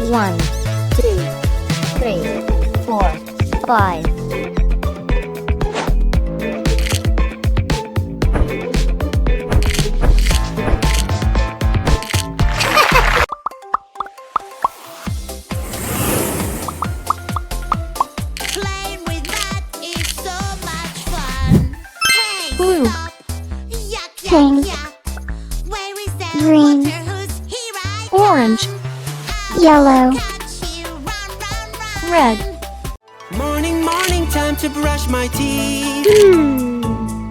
1, 2, 3, 4, 5. Playing with that is so much fun. Hey, Blue, stop. Yuck, yuck, pink, yuck. Where is that green, water? Who's here? I orange, yellow, catch you. Run, run, run. red. Morning, morning, time to brush my teeth.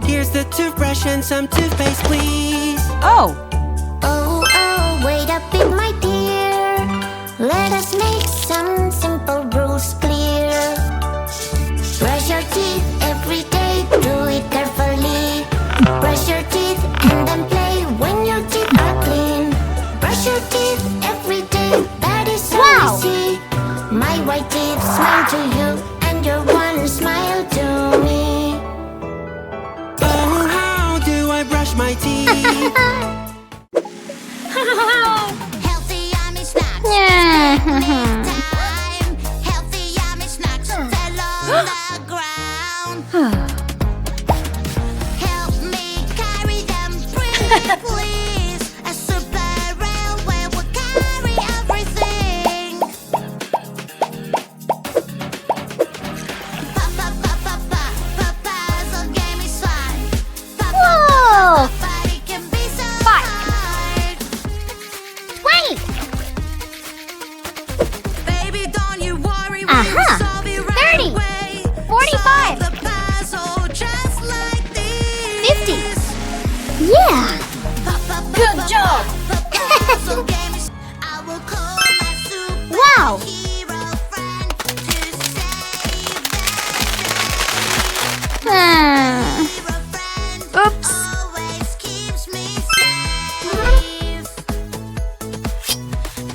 Here's the toothbrush and some toothpaste, please. Oh, Oh, oh, wait a bit, my dear. Let us make some simple rules clear. Brush your teeth every day, do it carefully. Brush your teeth and then play when your teeth are clean. Brush your teeth every day, that is so Wow. easy. My white teeth smile to you, and your one smile to me. Oh, how do I brush my teeth? Healthy, yummy snacks. Yeah. Time. Healthy, yummy snacks fell on the ground. Help me carry them, pretty please. A super railway will carry everything. Puzzle game is fun. Whoa! But it can be so 5. hard. 20. Baby, don't you worry, Uh-huh. solve it right 30. away. 45. Solve the puzzle just like this. 50. Yeah. Good job. The puzzle game is. I will call my Wow. superhero friend to save the Hmm. hero friend. oops. Always keeps me safe.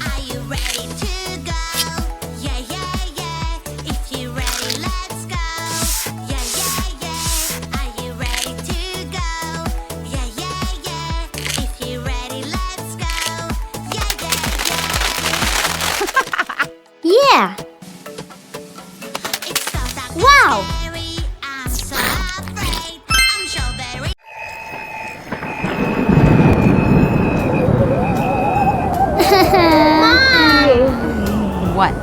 Are you ready to go? Yeah, yeah, yeah. If you're ready, let's go. Yeah, yeah, yeah. Are you ready to go? Yeah, yeah, yeah. If you're ready, let's go. Yeah, yeah, yeah. Yeah. It's so dark and Wow. scary. I'm so afraid. I'm so very. What?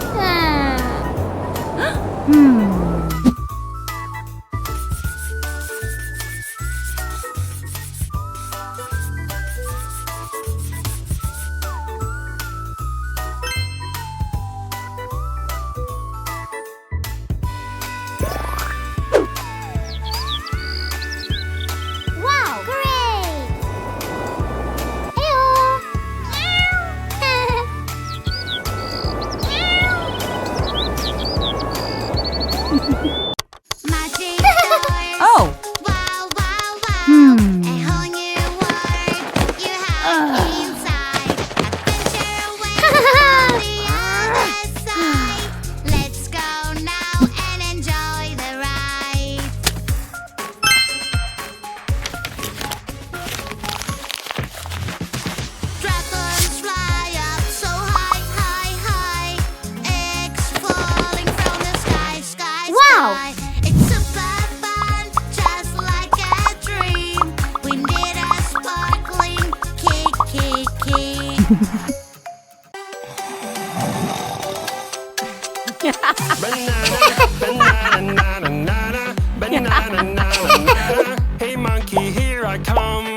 Wow. Great. Magic doors. Oh, Wow, wow, wow. A whole new world you have inside. Adventure awaits on the other side. Let's go now and enjoy the ride. Dragons fly up so high, high, high. Eggs falling from the sky, sky, Wow. sky. It's super fun, just like a dream. We need a sparkling key. Banana, banana, banana, banana. Hey monkey, here I come.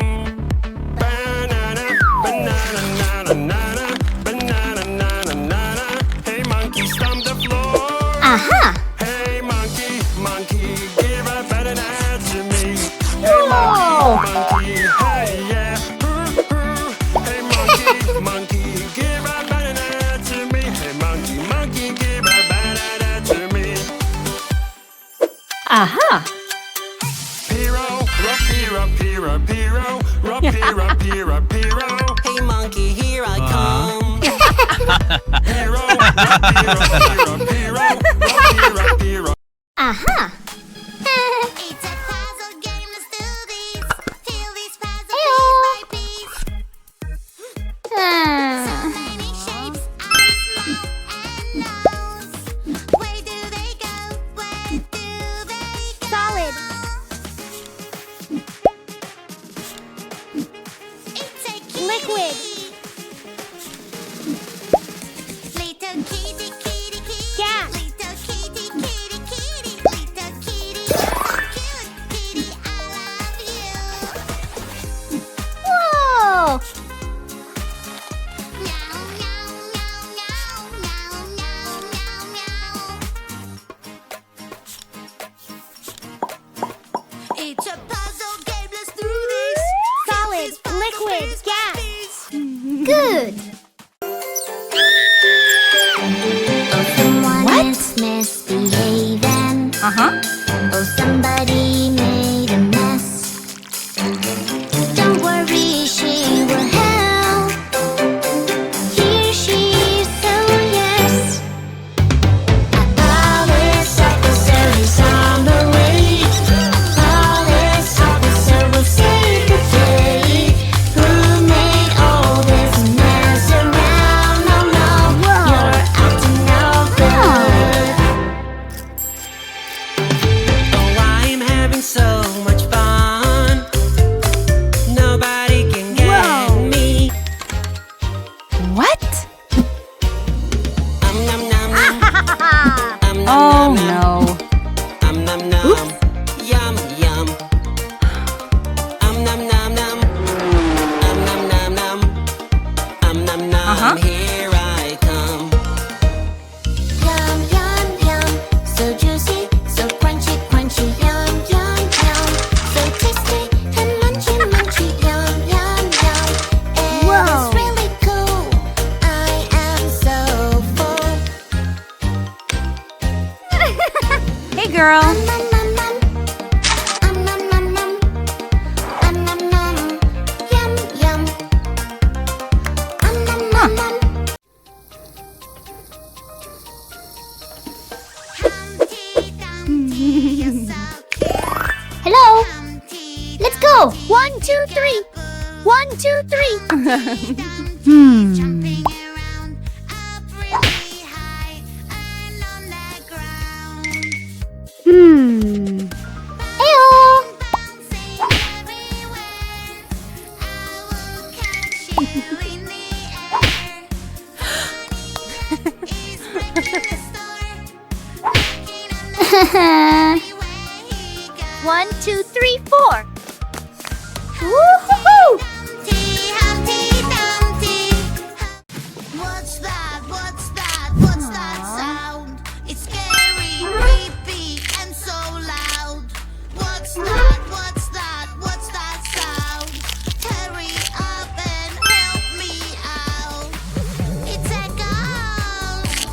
Banana, banana, banana, banana, banana. Hey monkey, stomp the floor. Aha. Hey monkey, monkey, give a banana to me. Hey Whoa. monkey, hey yeah. Hey monkey, monkey, give a banana to me. Hey monkey, monkey, give a banana to me. aha. Piro, piro, piro, piro, piro, piro, piro. Hey monkey, here I come. Piro, piro, piro, piro, piro. Aha. It's a puzzle game, let's do this. Feel this puzzle piece by piece. So many shapes, I smile Oh, someone What? is misbehaving. Uh-huh. Oh, somebody made a mess. Don't worry, she will help. Here she is, oh yes. A police officer is on the way. A police officer will save the day. Who made all this mess around? No, no, you're acting no good. Oh, I'm having so much fun. Nobody can get me. What? Nom nom nom. Nom Oh nom nom. no. Nom nom. Yum yum. Nom nom nom. Nom nom nom. Nom nom. Here I come. Yum, yum, yum. So juicy, so crunchy, crunchy. Yum, yum, yum. So tasty and munchy, munchy. Yum, yum, yum. It is really cool. I am so full. Hey girl. Nom, nom, nom. Nom, nom, nom. Nom, nom. Yum, yum. Nom, nom, nom. Hello. Let's go. 1, 2, 3. 1, 2, 3. Eyo. One, two, three, four. Woo-hoo-hoo! What's that? What's that? What's that sound? It's scary, creepy, and so loud. What's that? What's that? What's that sound? Hurry up and help me out. It's a ghost.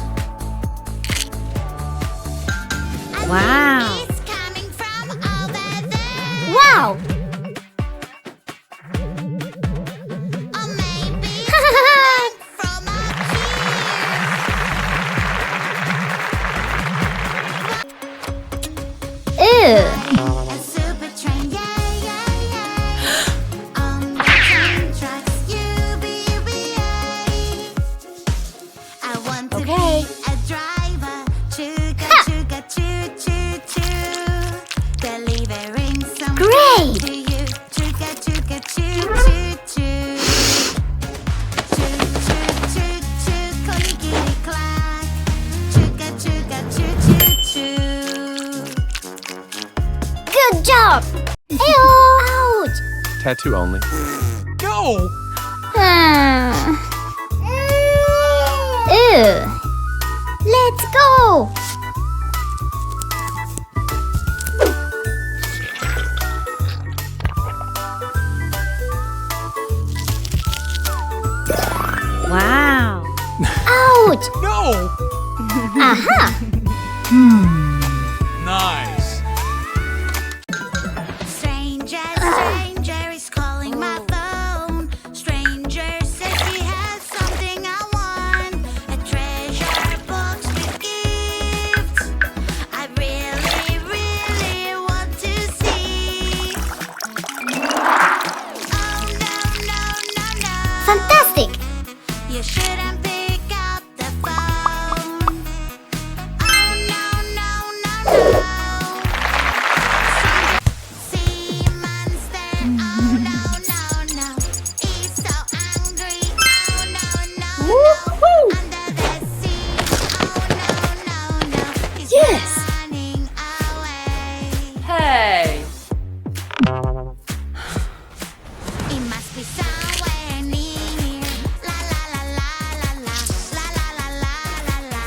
I Wow. think it's coming from over there. Wow! Or maybe it's coming from up here. Ew. A super train, yeah, yeah, yeah. On the train tracks, I want to Okay. be a driver. Chugga, Ha! chugga, choo, choo, choo. Delivering something Great! to you. Chugga, chugga, choo, choo, choo. Choo, choo, choo, choo. Clickety clack. Chugga, chugga, choo, choo, choo. Good job! Ew! Ouch! Tattoo only. Go! Ew! Let's go! Wow. Ouch! No! Aha! Nice. Stranger, stranger is calling my phone. Stranger says he has something I want. A treasure box with gifts. I really, really want to see. Oh no, no, no, no. Fantastic! You shouldn't pick up the phone. Oh no, no, no, no. Sea monster. Oh no, no, no. He's so angry. Oh no, no, Woohoo! no. Under the sea. Oh no, no, no. He's Yes. running away. Hey. It must be somewhere near. La la la la la la la la la la la la.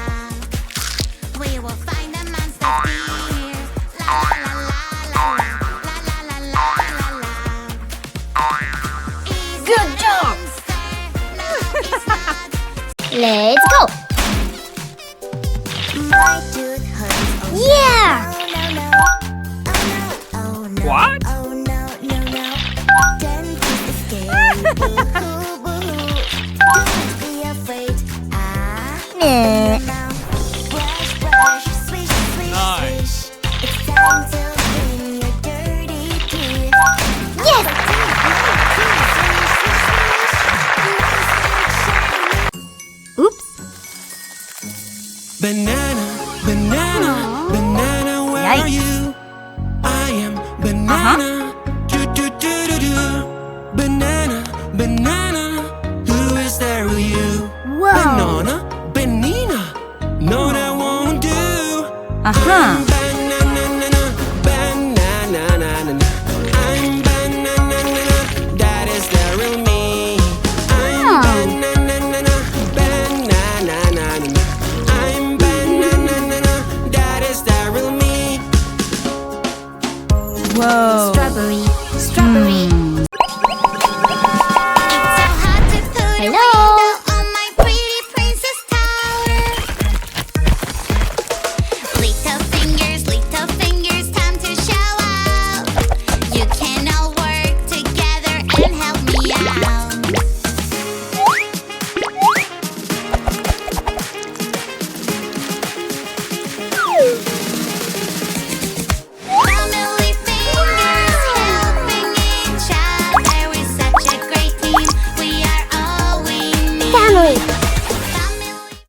We will find the monster here. La la la la la la la la la la la. Is Good it a job. monster? No, it's not. Let's go! my tooth hurts. Oh, Yeah. no, no, no. Oh, no, oh, no. What? Oh, no, no, no. Dentist is scary. Boo-hoo, boo-hoo. Don't be afraid. Nah. Now, brush, brush, swish, swish, Nice. swish. It's time to clean your dirty teeth. Yes. Oops. Banana, banana, banana, where are Yikes. you? I am banana. Do, do, do, do, do. Banana, banana, who is there with you? Whoa. Banana, banana, no, that won't do. Uh-huh.